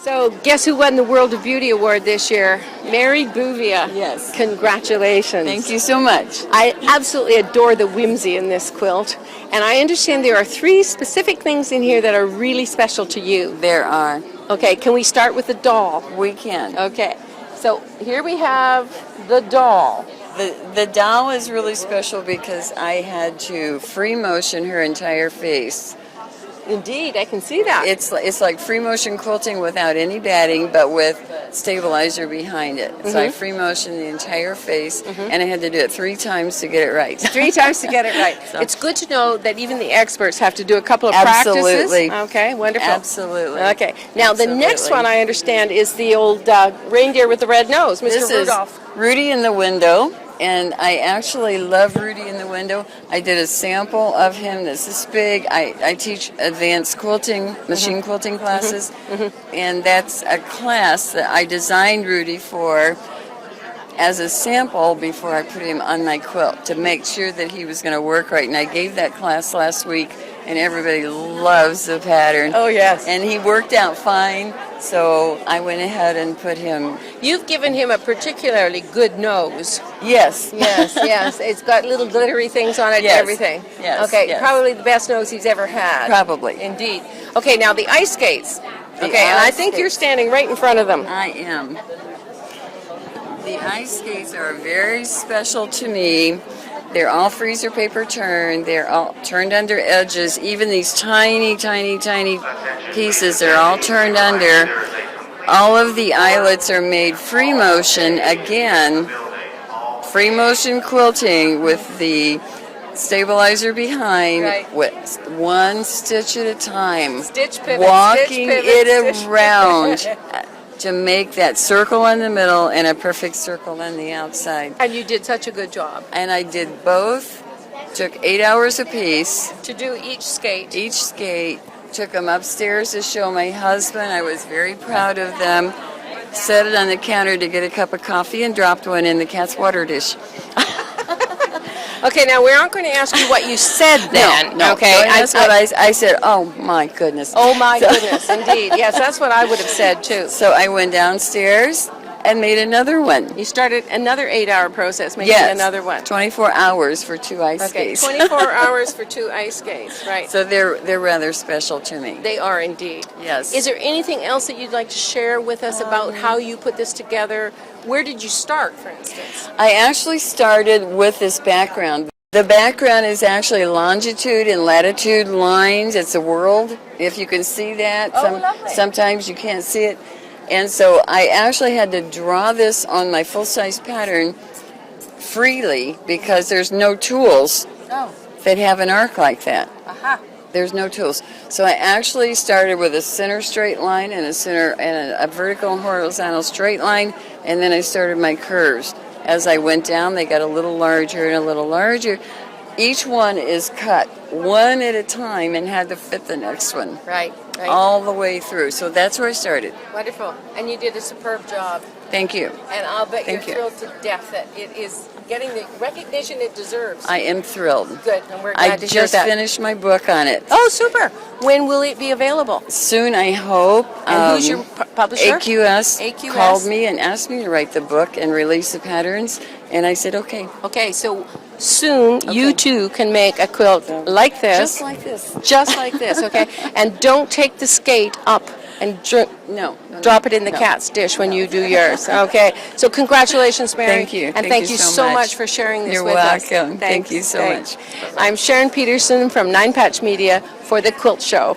So, guess who won the World of Beauty Award this year? Mary Buvia. Yes. Congratulations. Thank you so much. I absolutely adore the whimsy in this quilt. And I understand there are 3 specific things in here that are really special to you. There are. Okay, can we start with the doll? We can. Okay, so here we have the doll. The doll is really special because I had to free motion her entire face. Indeed, I can see that. It's like free motion quilting without any batting, but with stabilizer behind it. So I free motioned the entire face, and I had to do it 3 times to get it right. 3 times to get it right. So. It's good to know that even the experts have to do a couple of Absolutely. practices. Okay, wonderful. Absolutely. Okay, now the next one I understand is the old reindeer with the red nose, Mr. This Rudolph. is Rudy in the Window. And I actually love Rudy in the Window. I did a sample of him that's this big. I teach advanced quilting, machine quilting classes, and that's a class that I designed Rudy for as a sample before I put him on my quilt to make sure that he was going to work right. And I gave that class last week, and everybody loves the pattern. Oh, yes. And he worked out fine, so I went ahead and put him. You've given him a particularly good nose. Yes. Yes, yes. It's got little glittery things on it Yes. and everything. Yes, Okay, yes. probably the best nose he's ever had. Probably. Indeed. Okay, now the ice skates. The Okay, and I ice think you're skates. standing right in front of them. I am. The ice skates are very special to me. They're all freezer paper turned. They're all turned under edges. Even these tiny, tiny, tiny pieces are all turned under. All of the eyelets are made free motion. Again, free motion quilting with the stabilizer behind, Right. with 1 stitch at a time. Stitch pivot, Walking stitch pivot, it stitch around to make that circle in the middle and a perfect circle on the outside. And you did such a good job. And I did both. Took 8 hours apiece. To do each skate. Each skate. Took them upstairs to show my husband. I was very proud of them. Set it on the counter to get a cup of coffee and dropped one in the cat's water dish. Okay, now we aren't going to ask you what you said then. No, okay. that's what I said. Oh my goodness. Oh my goodness, indeed. Yes, that's what I would have said too. So I went downstairs and made another one. You started another 8-hour process, making Yes, another one. 24 hours for 2 ice Okay, skates. 24 hours for 2 ice skates, right? So they're rather special to me. They are indeed. Yes. Is there anything else that you'd like to share with us about how you put this together? Where did you start, for instance? I actually started with this background. The background is actually longitude and latitude lines. It's a world, if you can see that. Lovely. Sometimes you can't see it. And so I actually had to draw this on my full-size pattern freely because there's no tools that have an arc like that. There's no tools. So I actually started with a center straight line and a vertical and horizontal straight line, and then I started my curves. As I went down, they got a little larger and a little larger. Each one is cut one at a time and had to fit the next one. Right. All the way through. So that's where I started. Wonderful. And you did a superb job. Thank you. And I'll bet Thank you. you're thrilled to death that it is getting the recognition it deserves. I am thrilled. Good, and we're glad I to hear just that. finished my book on it. Oh, super. When will it be available? Soon, I hope. And who's your publisher? AQS, AQS called me and asked me to write the book and release the patterns, and I said, okay. Okay, so soon you too can make a quilt like this. Just like this. Just like this, okay? And don't take the skate up and drop it in the cat's dish when you do yours, okay? So congratulations, Mary. Thank you. And thank you so much for sharing this You're with us. welcome. Thank Thanks. you so Thanks. much. I'm Sharon Pederson from Nine Patch Media for The Quilt Show.